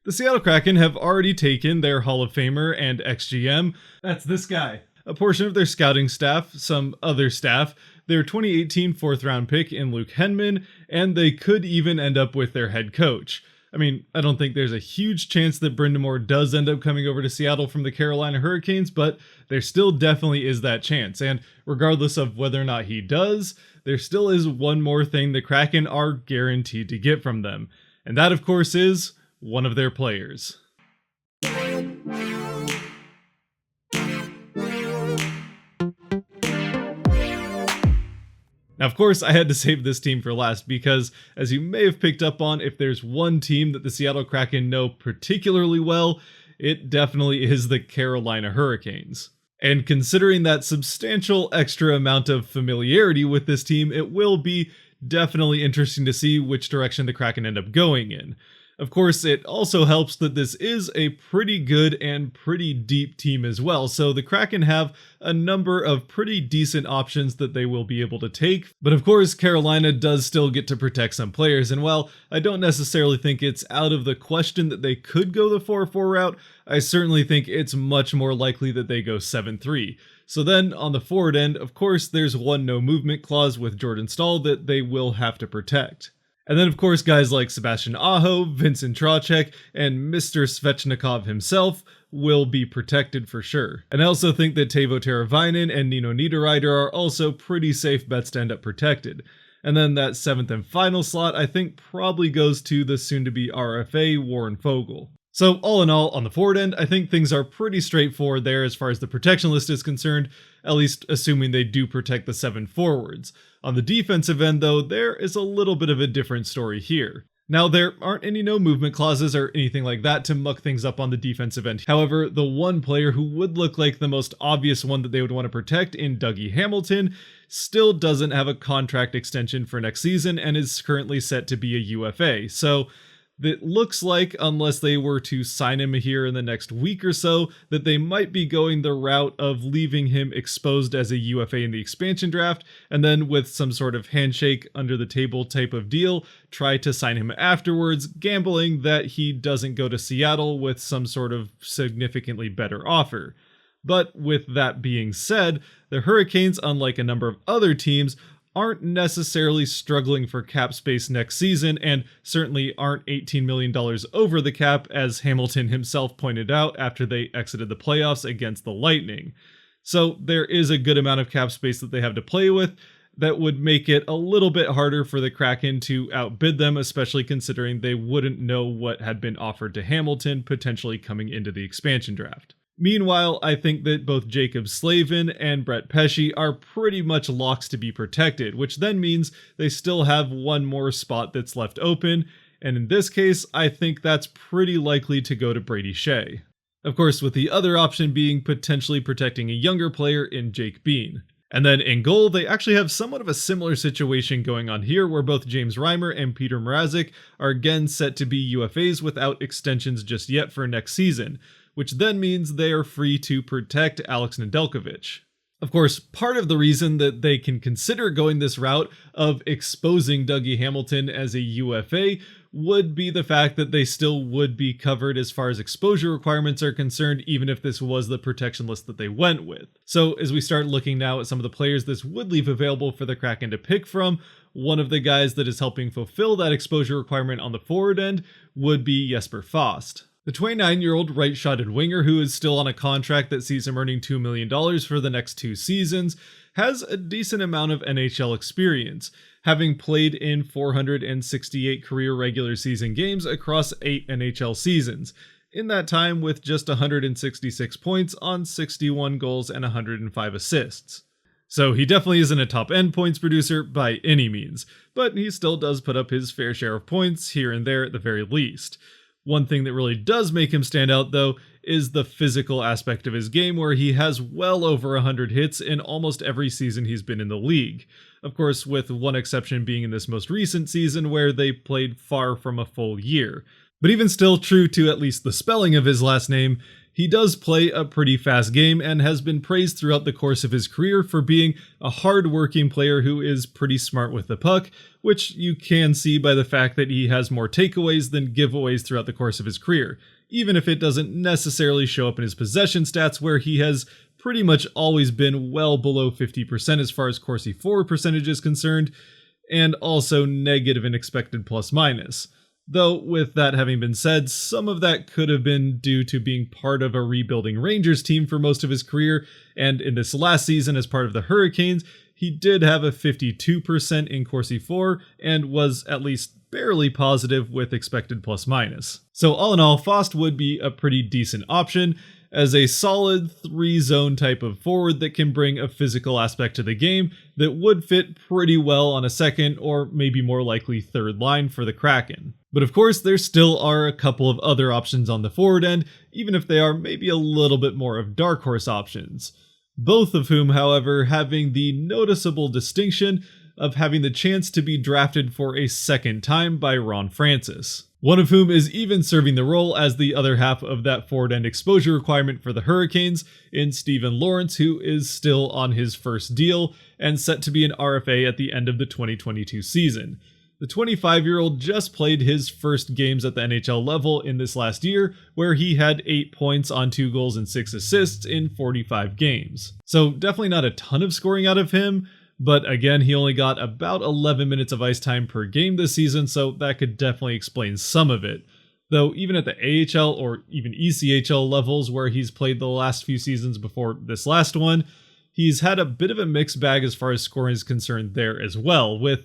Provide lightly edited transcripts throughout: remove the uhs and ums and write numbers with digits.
The Seattle Kraken have already taken their Hall of Famer and ex-GM, that's this guy, a portion of their scouting staff, some other staff, their 2018 fourth round pick in Luke Henman, and they could even end up with their head coach. I mean, I don't think there's a huge chance that Brind'Amour does end up coming over to Seattle from the Carolina Hurricanes, but there still definitely is that chance. And regardless of whether or not he does, there still is one more thing the Kraken are guaranteed to get from them. And that, of course, is one of their players. Now, of course, I had to save this team for last because, as you may have picked up on, if there's one team that the Seattle Kraken know particularly well, it definitely is the Carolina Hurricanes. And considering that substantial extra amount of familiarity with this team, it will be definitely interesting to see which direction the Kraken end up going in. Of course, it also helps that this is a pretty good and pretty deep team as well, so the Kraken have a number of pretty decent options that they will be able to take. But of course, Carolina does still get to protect some players, and while I don't necessarily think it's out of the question that they could go the 4-4 route, I certainly think it's much more likely that they go 7-3. So then, on the forward end, of course, there's one no movement clause with Jordan Staal that they will have to protect. And then, of course, guys like Sebastian Aho, Vincent Trocheck, and Mr. Svechnikov himself will be protected for sure. And I also think that Teuvo Teravainen and Nino Niederreiter are also pretty safe bets to end up protected. And then that 7th and final slot, I think, probably goes to the soon-to-be RFA Warren Foegele. So all in all, on the forward end, I think things are pretty straightforward there as far as the protection list is concerned, at least assuming they do protect the 7 forwards. On the defensive end, though, there is a little bit of a different story here. Now, there aren't any no movement clauses or anything like that to muck things up on the defensive end. However, the one player who would look like the most obvious one that they would want to protect in Dougie Hamilton still doesn't have a contract extension for next season and is currently set to be a UFA. So it looks like, unless they were to sign him here in the next week or so, that they might be going the route of leaving him exposed as a UFA in the expansion draft, and then with some sort of handshake under the table type of deal, try to sign him afterwards, gambling that he doesn't go to Seattle with some sort of significantly better offer. But with that being said, the Hurricanes, unlike a number of other teams, aren't necessarily struggling for cap space next season, and certainly aren't $18 million over the cap, as Hamilton himself pointed out after they exited the playoffs against the Lightning. So there is a good amount of cap space that they have to play with that would make it a little bit harder for the Kraken to outbid them, especially considering they wouldn't know what had been offered to Hamilton potentially coming into the expansion draft. Meanwhile, I think that both Jacob Slavin and Brett Pesce are pretty much locks to be protected, which then means they still have one more spot that's left open, and in this case, I think that's pretty likely to go to Brady Shea. Of course, with the other option being potentially protecting a younger player in Jake Bean. And then in goal, they actually have somewhat of a similar situation going on here, where both James Reimer and Peter Mrazek are again set to be UFAs without extensions just yet for next season, which then means they are free to protect Alex Nedeljkovic. Of course, part of the reason that they can consider going this route of exposing Dougie Hamilton as a UFA would be the fact that they still would be covered as far as exposure requirements are concerned, even if this was the protection list that they went with. So as we start looking now at some of the players this would leave available for the Kraken to pick from, one of the guys that is helping fulfill that exposure requirement on the forward end would be Jesper Fast. The 29-year-old right-shotted winger, who is still on a contract that sees him earning $2 million for the next 2 seasons, has a decent amount of NHL experience, having played in 468 career regular season games across 8 NHL seasons, in that time with just 166 points on 61 goals and 105 assists. So he definitely isn't a top-end points producer by any means, but he still does put up his fair share of points here and there at the very least. One thing that really does make him stand out, though, is the physical aspect of his game, where he has well over 100 hits in almost every season he's been in the league. Of course, with one exception being in this most recent season, where they played far from a full year. But even still, true to at least the spelling of his last name, He does play a pretty fast game and has been praised throughout the course of his career for being a hard-working player who is pretty smart with the puck, which you can see by the fact that he has more takeaways than giveaways throughout the course of his career, even if it doesn't necessarily show up in his possession stats, where he has pretty much always been well below 50% as far as Corsi for percentage is concerned, and also negative in expected plus minus. Though, with that having been said, some of that could have been due to being part of a rebuilding Rangers team for most of his career, and in this last season as part of the Hurricanes, he did have a 52% in Corsi for and was at least barely positive with expected plus minus. So all in all, Fost would be a pretty decent option as a solid 3-zone type of forward that can bring a physical aspect to the game that would fit pretty well on a second or maybe more likely third line for the Kraken. But of course, there still are a couple of other options on the forward end, even if they are maybe a little bit more of dark horse options. Both of whom, however, having the noticeable distinction of having the chance to be drafted for a second time by Ron Francis. One of whom is even serving the role as the other half of that forward end exposure requirement for the Hurricanes in Steven Lawrence, who is still on his first deal and set to be an RFA at the end of the 2022 season. The 25-year-old just played his first games at the NHL level in this last year, where he had 8 points on 2 goals and 6 assists in 45 games. So definitely not a ton of scoring out of him, but again, he only got about 11 minutes of ice time per game this season, so that could definitely explain some of it. Though even at the AHL or even ECHL levels where he's played the last few seasons before this last one, he's had a bit of a mixed bag as far as scoring is concerned there as well, with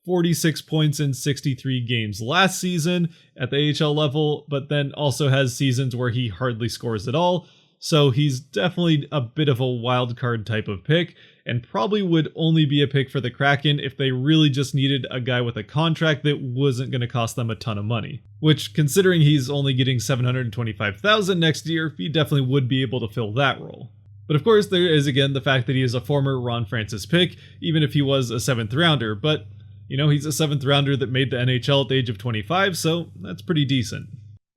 46 points in 63 games last season at the AHL level, but then also has seasons where he hardly scores at all. So he's definitely a bit of a wild card type of pick, and probably would only be a pick for the Kraken if they really just needed a guy with a contract that wasn't going to cost them a ton of money. Which, considering he's only getting $725,000 next year, he definitely would be able to fill that role. But of course, there is again the fact that he is a former Ron Francis pick, even if he was a 7th rounder, but he's a 7th rounder that made the NHL at the age of 25, so that's pretty decent.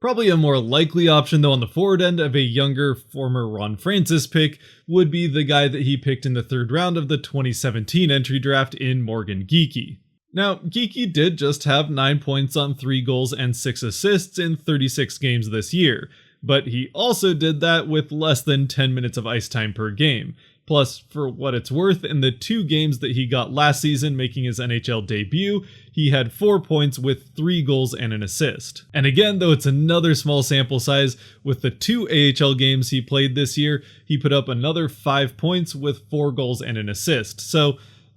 Probably a more likely option though on the forward end of a younger former Ron Francis pick would be the guy that he picked in the 3rd round of the 2017 entry draft in Morgan Geekie. Now, Geekie did just have 9 points on 3 goals and 6 assists in 36 games this year, but he also did that with less than 10 minutes of ice time per game. Plus, for what it's worth, in the 2 games that he got last season making his NHL debut, he had 4 points with 3 goals and an assist. And again, though it's another small sample size, with the 2 AHL games he played this year, he put up another 5 points with 4 goals and an assist. So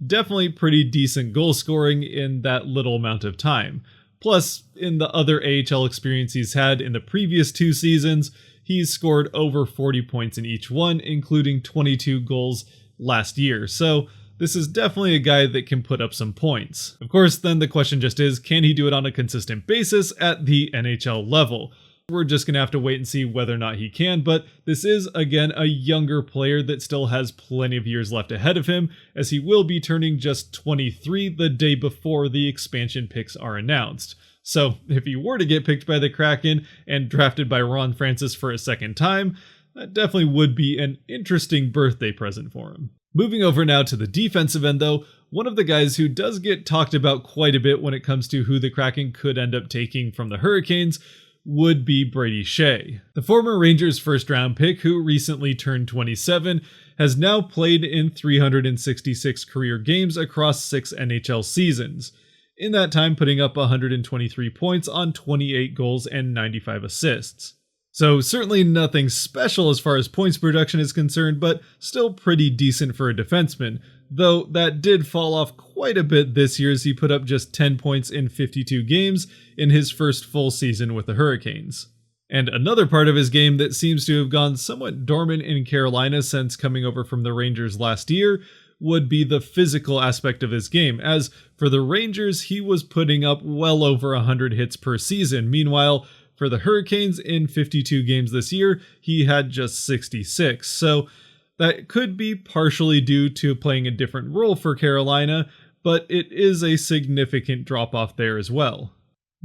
definitely pretty decent goal scoring in that little amount of time. Plus, in the other AHL experience he's had in the previous 2 seasons, he's scored over 40 points in each one, including 22 goals last year. So this is definitely a guy that can put up some points. Of course, then the question just is, can he do it on a consistent basis at the NHL level? We're just going to have to wait and see whether or not he can, but this is, again, a younger player that still has plenty of years left ahead of him, as he will be turning just 23 the day before the expansion picks are announced. So if he were to get picked by the Kraken and drafted by Ron Francis for a second time, that definitely would be an interesting birthday present for him. Moving over now to the defensive end though, one of the guys who does get talked about quite a bit when it comes to who the Kraken could end up taking from the Hurricanes would be Brady Shea. The former Rangers first round pick, who recently turned 27, has now played in 366 career games across 6 NHL seasons. In that time putting up 123 points on 28 goals and 95 assists. So certainly nothing special as far as points production is concerned, but still pretty decent for a defenseman, though that did fall off quite a bit this year as he put up just 10 points in 52 games in his first full season with the Hurricanes. And another part of his game that seems to have gone somewhat dormant in Carolina since coming over from the Rangers last year would be the physical aspect of his game, as for the Rangers he was putting up well over 100 hits per season. Meanwhile, for the Hurricanes in 52 games this year, he had just 66. So that could be partially due to playing a different role for Carolina, but it is a significant drop off there as well.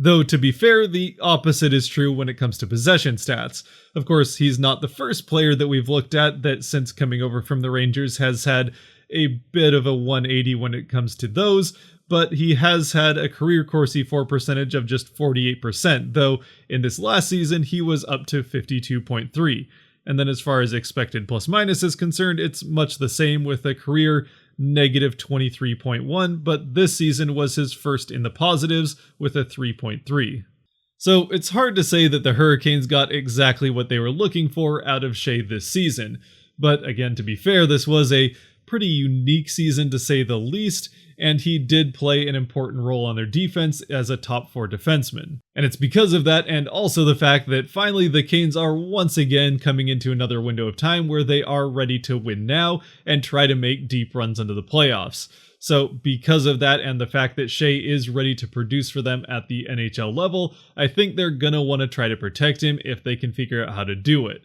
Though, to be fair, the opposite is true when it comes to possession stats. Of course, he's not the first player that we've looked at that, since coming over from the Rangers, has had a bit of a 180 when it comes to those, but he has had a career Corsi for percentage of just 48%, though in this last season he was up to 52.3. And then as far as expected plus minus is concerned, it's much the same with a career negative 23.1, but this season was his first in the positives with a 3.3. So it's hard to say that the Hurricanes got exactly what they were looking for out of Shea this season. But again, to be fair, this was a pretty unique season to say the least, and he did play an important role on their defense as a top 4 defenseman. And it's because of that, and also the fact that finally the Canes are once again coming into another window of time where they are ready to win now and try to make deep runs into the playoffs. So because of that and the fact that Shea is ready to produce for them at the NHL level, I think they're gonna want to try to protect him if they can figure out how to do it.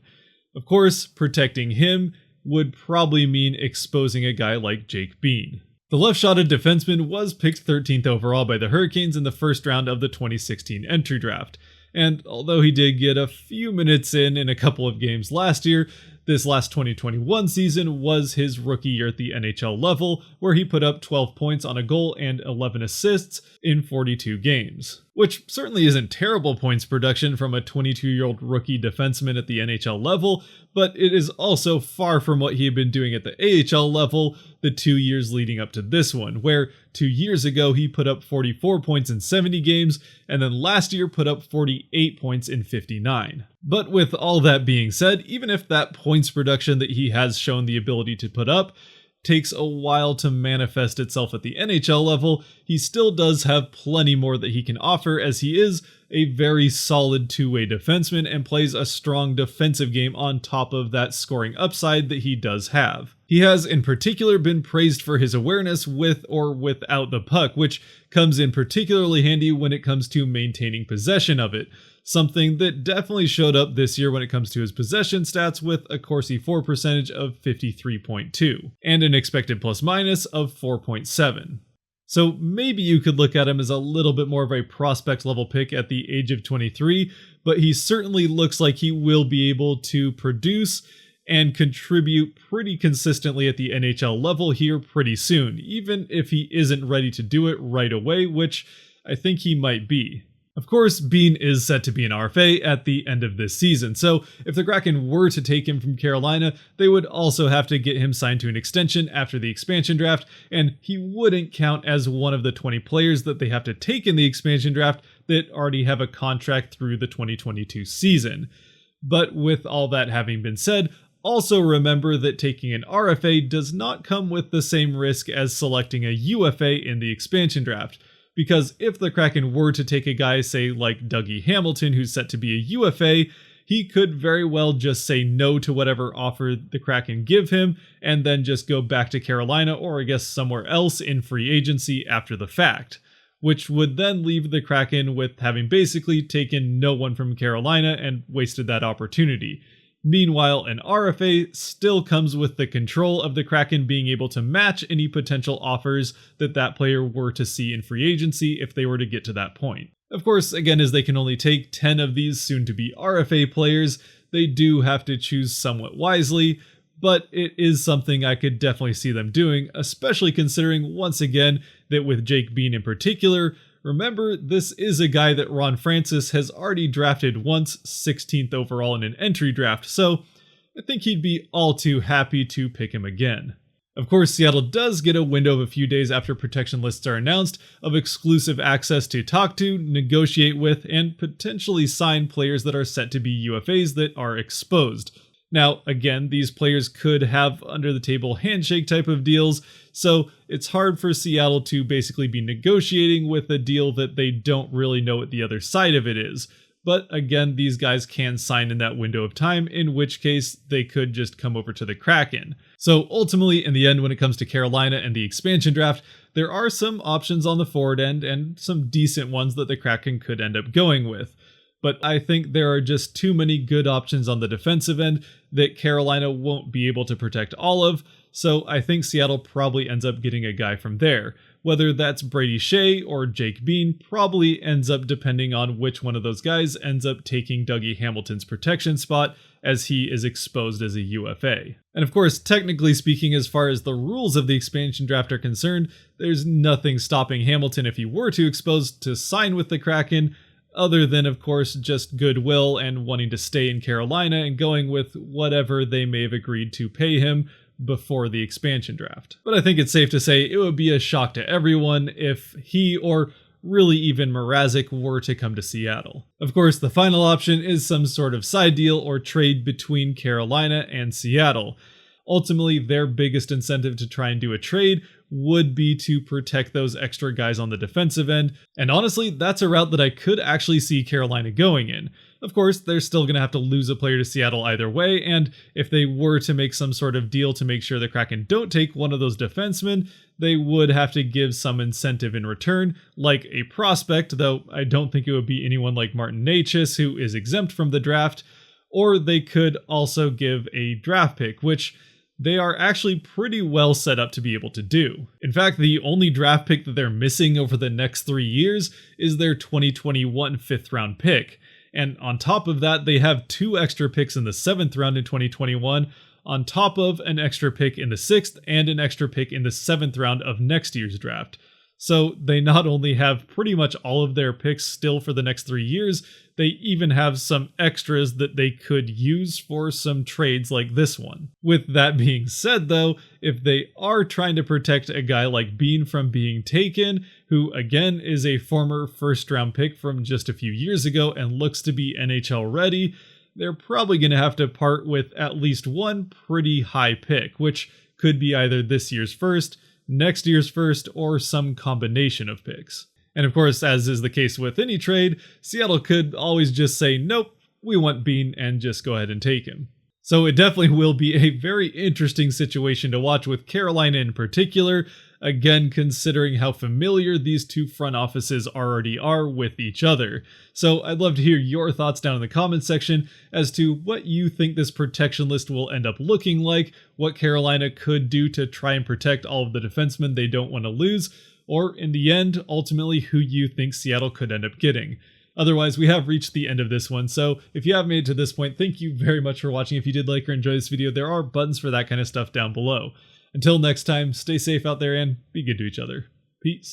Of course, protecting him would probably mean exposing a guy like Jake Bean. The left-shotted defenseman was picked 13th overall by the Hurricanes in the first round of the 2016 entry draft, and although he did get a few minutes in a couple of games last year, this last 2021 season was his rookie year at the NHL level, where he put up 12 points on a goal and 11 assists in 42 games. Which certainly isn't terrible points production from a 22-year-old rookie defenseman at the NHL level, but it is also far from what he had been doing at the AHL level the 2 years leading up to this one, where 2 years ago he put up 44 points in 70 games, and then last year put up 48 points in 59. But with all that being said, even if that points production that he has shown the ability to put up takes a while to manifest itself at the NHL level, he still does have plenty more that he can offer, as he is a very solid two-way defenseman and plays a strong defensive game on top of that scoring upside that he does have. He has in particular been praised for his awareness with or without the puck, which comes in particularly handy when it comes to maintaining possession of it. Something that definitely showed up this year when it comes to his possession stats, with a Corsi for percentage of 53.2 and an expected plus minus of 4.7. So maybe you could look at him as a little bit more of a prospect level pick at the age of 23, but he certainly looks like he will be able to produce and contribute pretty consistently at the NHL level here pretty soon, even if he isn't ready to do it right away, which I think he might be. Of course, Bean is set to be an RFA at the end of this season, so if the Kraken were to take him from Carolina, they would also have to get him signed to an extension after the expansion draft, and he wouldn't count as one of the 20 players that they have to take in the expansion draft that already have a contract through the 2022 season. But with all that having been said, also remember that taking an RFA does not come with the same risk as selecting a UFA in the expansion draft. Because if the Kraken were to take a guy, say, like Dougie Hamilton, who's set to be a UFA, he could very well just say no to whatever offer the Kraken give him, and then just go back to Carolina, or I guess somewhere else in free agency after the fact, which would then leave the Kraken with having basically taken no one from Carolina and wasted that opportunity. Meanwhile, an RFA still comes with the control of the Kraken being able to match any potential offers that that player were to see in free agency if they were to get to that point. Of course, again, as they can only take 10 of these soon-to-be RFA players, they do have to choose somewhat wisely, but it is something I could definitely see them doing, especially considering, once again, that with Jake Bean in particular, remember, this is a guy that Ron Francis has already drafted once, 16th overall in an entry draft, so I think he'd be all too happy to pick him again. Of course, Seattle does get a window of a few days after protection lists are announced of exclusive access to talk to, negotiate with, and potentially sign players that are set to be UFAs that are exposed. Now, again, these players could have under-the-table handshake type of deals, so it's hard for Seattle to basically be negotiating with a deal that they don't really know what the other side of it is. But again, these guys can sign in that window of time, in which case they could just come over to the Kraken. So ultimately, in the end, when it comes to Carolina and the expansion draft, there are some options on the forward end and some decent ones that the Kraken could end up going with. But I think there are just too many good options on the defensive end that Carolina won't be able to protect all of, so I think Seattle probably ends up getting a guy from there. Whether that's Brady Shea or Jake Bean probably ends up depending on which one of those guys ends up taking Dougie Hamilton's protection spot as he is exposed as a UFA. And of course, technically speaking, as far as the rules of the expansion draft are concerned, there's nothing stopping Hamilton, if he were to expose, to sign with the Kraken, other than, of course, just goodwill and wanting to stay in Carolina and going with whatever they may have agreed to pay him before the expansion draft. But I think it's safe to say it would be a shock to everyone if he, or really even Mrazek, were to come to Seattle. Of course, the final option is some sort of side deal or trade between Carolina and Seattle. Ultimately, their biggest incentive to try and do a trade would be to protect those extra guys on the defensive end, and honestly, that's a route that I could actually see Carolina going in. Of course, they're still going to have to lose a player to Seattle either way, and if they were to make some sort of deal to make sure the Kraken don't take one of those defensemen, they would have to give some incentive in return, like a prospect, though I don't think it would be anyone like Martin Necas, who is exempt from the draft, or they could also give a draft pick, which they are actually pretty well set up to be able to do. In fact, the only draft pick that they're missing over the next 3 years is their 2021 5th round pick. And on top of that, they have 2 extra picks in the 7th round in 2021, on top of an extra pick in the 6th and an extra pick in the 7th round of next year's draft. So they not only have pretty much all of their picks still for the next 3 years, they even have some extras that they could use for some trades like this one. With that being said though, if they are trying to protect a guy like Bean from being taken, who again is a former first round pick from just a few years ago and looks to be NHL ready, they're probably going to have to part with at least one pretty high pick, which could be either this year's first, next year's first, or some combination of picks. And of course, as is the case with any trade, Seattle could always just say, nope, we want Bean, and just go ahead and take him. So it definitely will be a very interesting situation to watch with Carolina in particular, again considering how familiar these two front offices already are with each other. So I'd love to hear your thoughts down in the comments section as to what you think this protection list will end up looking like, what Carolina could do to try and protect all of the defensemen they don't want to lose, or in the end, ultimately who you think Seattle could end up getting. Otherwise, we have reached the end of this one, so if you have made it to this point, thank you very much for watching. If you did like or enjoy this video, there are buttons for that kind of stuff down below. Until next time, stay safe out there and be good to each other. Peace.